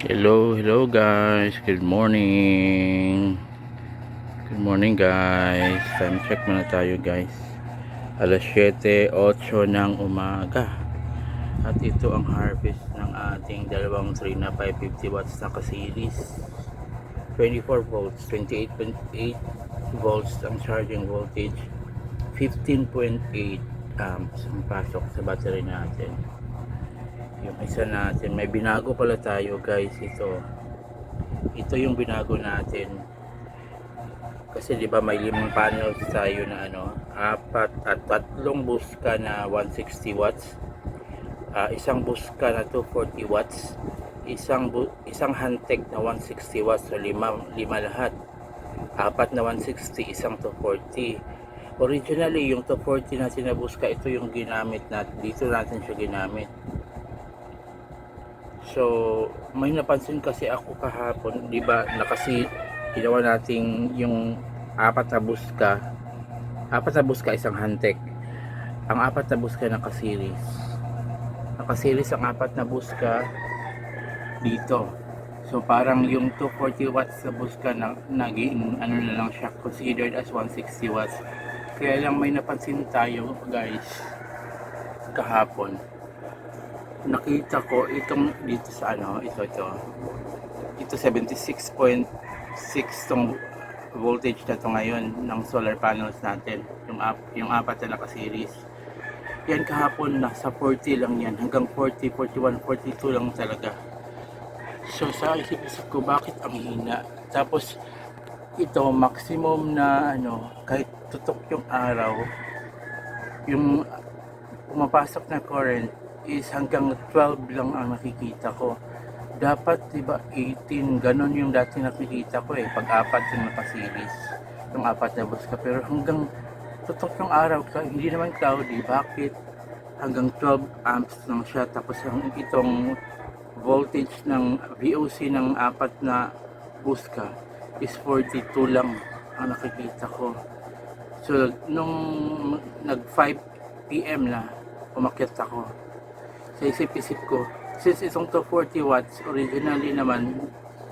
Hello guys. Good morning. Good morning guys. Time check muna tayo guys. Alas 7:08 ng umaga. At ito ang harvest ng ating dalawang 3 na 550 watts na ka-series. 24 volts, 28.8 volts ang charging voltage. 15.8 amps ang pasok sa battery natin. Yung isa natin, may binago pala tayo guys. Ito yung binago natin kasi di ba may 5 panels tayo na apat at tatlong buska na 160 watts, isang buska na 240 watts, isang handtech na 160 watts, so lima lahat, apat na 160, isang 240. Originally yung 240 natin na buska, ito yung ginamit natin dito, natin siya ginamit. So, may napansin kasi ako kahapon, di ba, ginawa nating yung apat na buska, isang handtech. Ang apat na buska naka-series ang apat na buska dito. So, parang yung 240 watts na buska na naging na lang siya, considered as 160 watts. Kaya lang may napansin tayo guys kahapon. Nakita ko itong dito sa ito 76.6 tong voltage na to ngayon ng solar panels natin, yung apat na naka-series. Yan kahapon nasa 40 lang yan, hanggang 40, 41, 42 lang talaga. So sa isip-isip ko, bakit ang hina? Tapos ito maximum na kahit tutok yung araw, yung pumapasok na current is hanggang 12 lang ang nakikita ko. Dapat diba 18, ganon yung dati nakikita ko pag apat yung naka-series, yung apat na buska. Pero hanggang tutok yung araw, hindi naman cloudy, bakit hanggang 12 amps lang siya? Tapos itong voltage ng VOC ng apat na buska is 42 lang ang nakikita ko. So nung nag 5 PM na umakyat ako, sa isip-isip ko, since itong 240 watts, originally naman,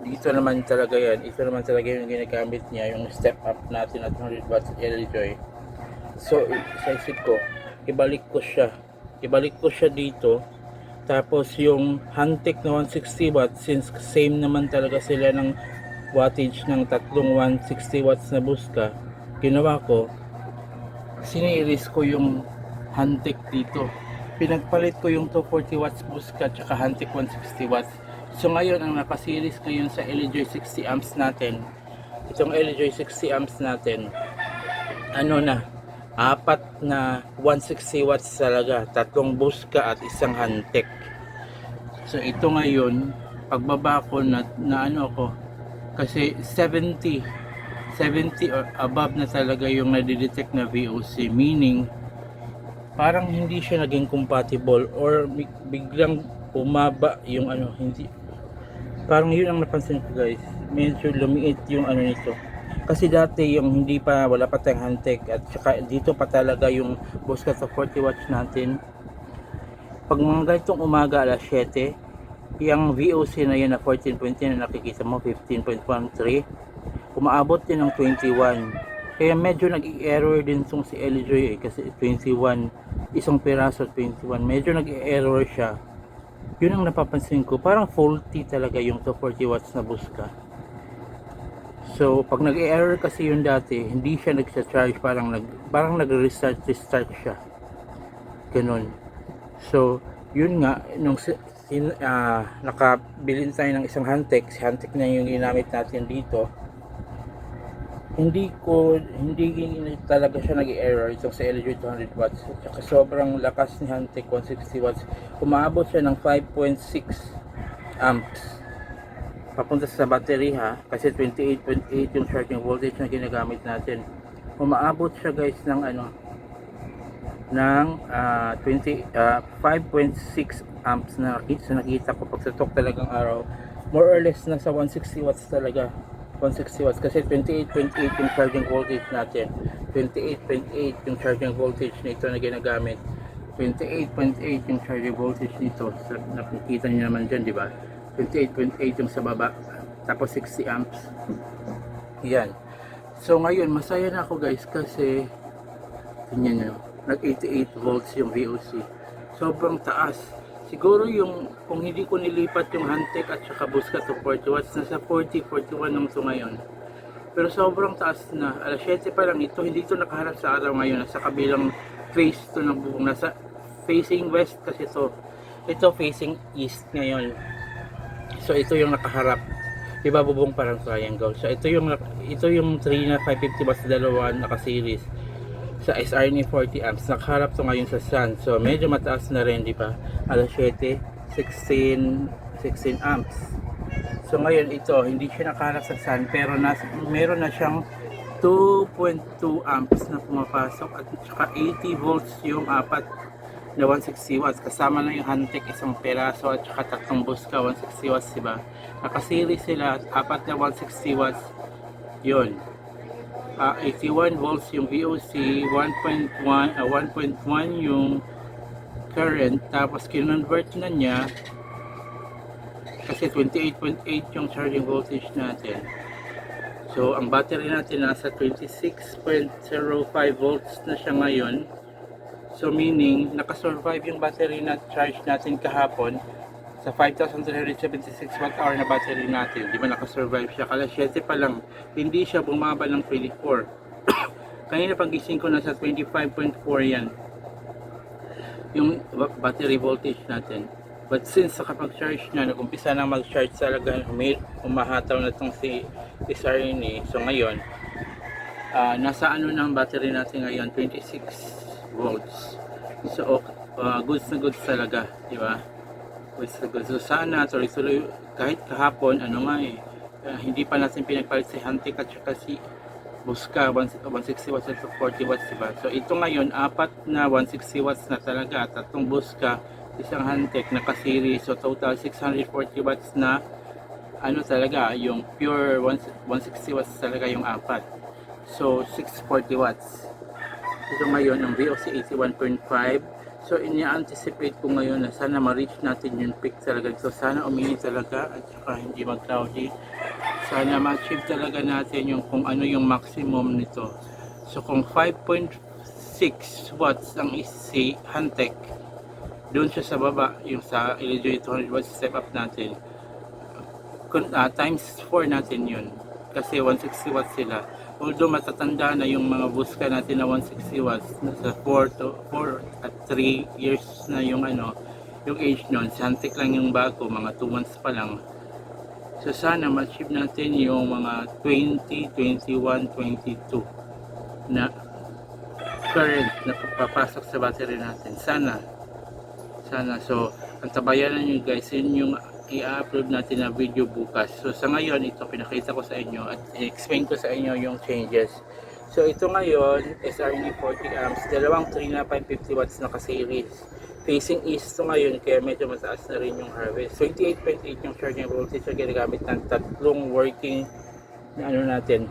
dito naman talaga yan, ito naman talaga yung ginagamit niya, yung step up natin at 100 watts LJ. So, sa isip ko, ibalik ko siya dito, tapos yung handtech na 160 watts, since same naman talaga sila ng wattage ng tatlong 160 watts na buska, ginawa ko, siniris ko yung handtech dito. Pinagpalit ko yung 240 watts buska tsaka handtech 160 watts. So ngayon ang naka-series ngayon sa LJ 60 amps natin, itong LJ 60 amps natin, apat na 160 watts talaga, tatlong buska at isang handtech. So ito ngayon, pagbaba ko na ko, kasi 70 or above na talaga yung nadidetect na VOC, meaning parang hindi siya naging compatible or biglang umaba yung hindi, parang yun ang napansin ko guys, medyo lumiit yung nito. Kasi dati yung wala pa tayong handtech at saka dito pa talaga yung buska sa 40 watts natin. Pag mga ganitong umaga alas 7, yung VOC na yan na 14.10 na nakikita mo, 15.13, umaabot din ng 21. Kaya medyo nag-i-error din itong si LJ kasi 21, isang piraso 21, medyo nag-i-error siya. Yun ang napapansin ko, parang faulty talaga yung 240 watts na buska. So pag nag-i-error kasi yun dati, hindi siya nagsa-charge, parang nag-restart siya, ganun. So yun nga, nung nakabilin tayo ng isang handtech, si handtech na yung ginamit natin dito, hindi talaga siya nag-error itong sa LG 200 watts. At sobrang lakas ni handtech 160 watts. Umaabot siya ng 5.6 amps papunta sa battery kasi 28.8 yung charging voltage na ginagamit natin. Umaabot siya guys ng 5.6 amps na nakita ko pagsatok talagang araw. More or less nasa 160 watts talaga, 160 watts kasi 28.8 yung charging voltage natin, 28.8 yung charging voltage nito na ginagamit, 28.8 yung charging voltage nito. So, nakikita niyo naman dyan, di ba? 28.8 yung sa baba. Tapos 60 amps. Yan. So ngayon, masaya na ako guys kasi tingnan nyo, nag 88 volts yung VOC. Sobrang taas. Siguro yung, kung hindi ko nilipat yung Hantek at saka Busca 240 watts, nasa 40, 41 nung ito ngayon. Pero sobrang taas na. Alas 7 pa lang ito, hindi ito nakaharap sa araw ngayon. Nasa kabilang face to ng bubong. Nasa facing west kasi ito. Ito facing east ngayon. So ito yung nakaharap. Diba bubong parang triangle. So ito yung 3 na 550 watts dalawa naka-series sa SRNA 40 amps. Nakaharap to ngayon sa sun. So medyo mataas na rin, di ba? Alas 7, 16 amps. So ngayon ito, hindi siya nakaharap sa sun pero meron na siyang 2.2 amps na pumapasok at saka 80 volts yung apat na 160 watts. Kasama na yung Hantek isang peraso at saka tatlong Busca 160 watts, diba? Nakaseries sila at apat na 160 watts yun. 81 volts yung VOC, 1.1 yung current, tapos kinonvert na niya kasi 28.8 yung charging voltage natin. So ang battery natin nasa 26.05 volts na siya ngayon. So meaning nakasurvive yung battery na charge natin kahapon sa 5,376 watt hour na battery natin. Di ba nakasurvive siya? Kala 7 pa lang, hindi siya bumaba ng 24. Kanina pagising ko nasa 25.4 yan yung battery voltage natin. But since nakapag-charge na, nag-umpisa na mag-charge talaga, umahataw na itong si SRNA. So ngayon, nasa ano ng battery natin ngayon, 26 volts. So goods na goods talaga, di ba? Goods na goods. So sana tuloy-tuloy kahit kahapon hindi pa natin pinagpalit si Hantek at saka si Busca 160 watts at 40 watts, di ba? So ito ngayon, apat na 160 watts na talaga, tatlong Busca, isang Hantek naka-series. So total 640 watts na talaga, yung pure 160 watts talaga yung apat. So 640 watts. Ito ngayon ang VOC 81.5. So ini-anticipate ko ngayon na sana ma-reach natin yung peak talaga. So sana uminit talaga at saka hindi mag-cloudy. Sana ma-achieve talaga natin yung kung ano yung maximum nito. So kung 5.6 watts ang si Hantek, doon siya sa baba, yung sa LG 200 watts step up natin. Times 4 natin yun. Kasi 160 watts sila. Although matatanda na yung mga Busca natin na 160 watts, nasa 4 at 3 years na yung yung age nun. Si Hantek lang yung bago, mga 2 months pa lang. So sana ma-achieve natin yung mga 20, 21, 22 na current na papasok sa battery natin. Sana. So ang tabayanan nyo guys, yun yung i-upload natin na video bukas. So sa ngayon, ito pinakita ko sa inyo at i-explain ko sa inyo yung changes. So ito ngayon, SRNA 40 amps, dalawang 3 na 550 watts na ka-series. Facing east to ngayon, kaya medyo mataas na rin yung harvest. 28.8 yung charging voltage na ginagamit ng tatlong working na natin,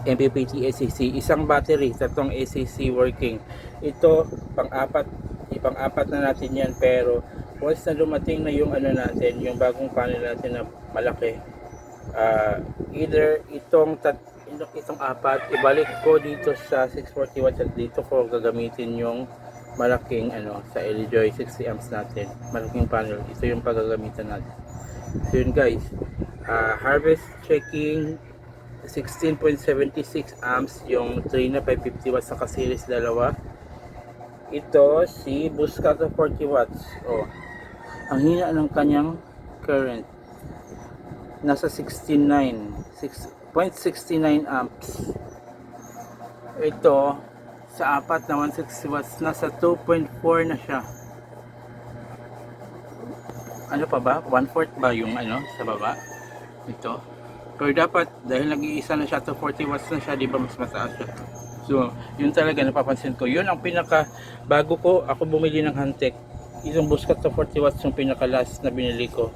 MPPT ACC, isang battery, tatlong ACC working. Ito pang-apat na natin yan, pero once na dumating na yung natin, yung bagong panel natin na malaki, either itong apat, ibalik ko dito sa 640 watts at dito ko gagamitin yung malaking sa LG 60 amps natin, malaking panel. Ito yung paggagamitan natin. So yun guys, harvest checking 16.76 amps yung 3 na 550 watts sa ka-series dalawa. Ito si Busca 40 watts. Ang hina ng kanyang current nasa 6.69 amps. Ito sa apat na 160 watts nasa 2.4 na siya. Ano pa ba? 1/4 ba yung sa baba? Ito. Pero dapat dahil nag-iisa na siya to 40 watts na siya, di ba mas mataas siya. So, yun talaga napapansin ko. Yun ang pinaka bago ko ako bumili ng Hantek. Isang Busca 40 watts yung pinaka last na binili ko.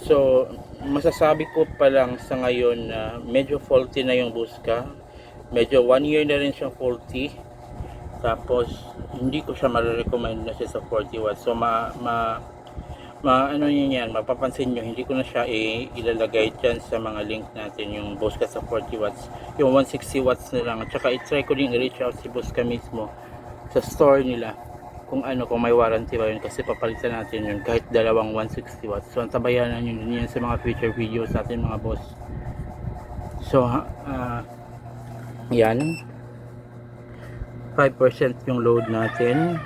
So, masasabi ko pa lang sa ngayon na medyo faulty na yung Busca. Medyo 1 year na rin siyang faulty. Tapos, hindi ko siya ma-recommend na siya sa 40 watts. So, ano niyo yan, mapapansin nyo, hindi ko na siya ilalagay dyan sa mga link natin, yung Bosca sa 40 watts, yung 160 watts na lang. At saka i-try ko din i-reach out si Bosca mismo sa store nila kung may warranty ba yun, kasi papalitan natin yun kahit dalawang 160 watts. So antabayanan nyo din yan sa mga future videos natin mga boss. So yan, 5% yung load natin,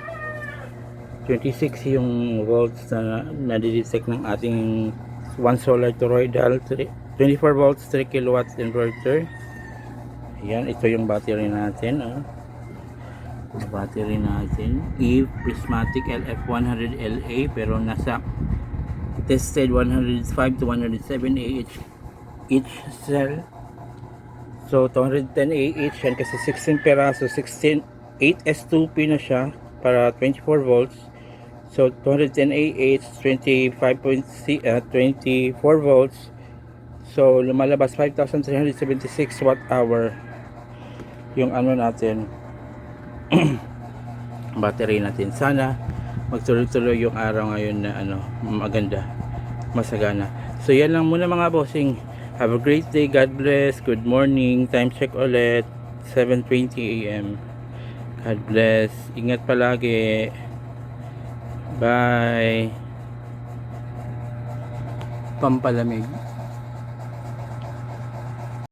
26 yung volts na nadidetect ng ating 1 solar toroidal 24 volts 3 kilowatts inverter. Ayan, ito yung battery natin. Battery natin Eve Prismatic LF100LA, pero nasa tested 105 to 107 Ah each cell. So 210 Ah yan kasi 16 peraso, 16 8S2P na siya para 24 volts. So 210 Ah 24 volts. So lumalabas 5,376 watt hour yung natin battery natin. Sana magtuloy-tuloy yung araw ngayon na maganda, masagana. So yan lang muna mga bossing. Have a great day. God bless. Good morning. Time check ulit 7:20 AM. God bless. Ingat palagi. Bye. Pampalamig.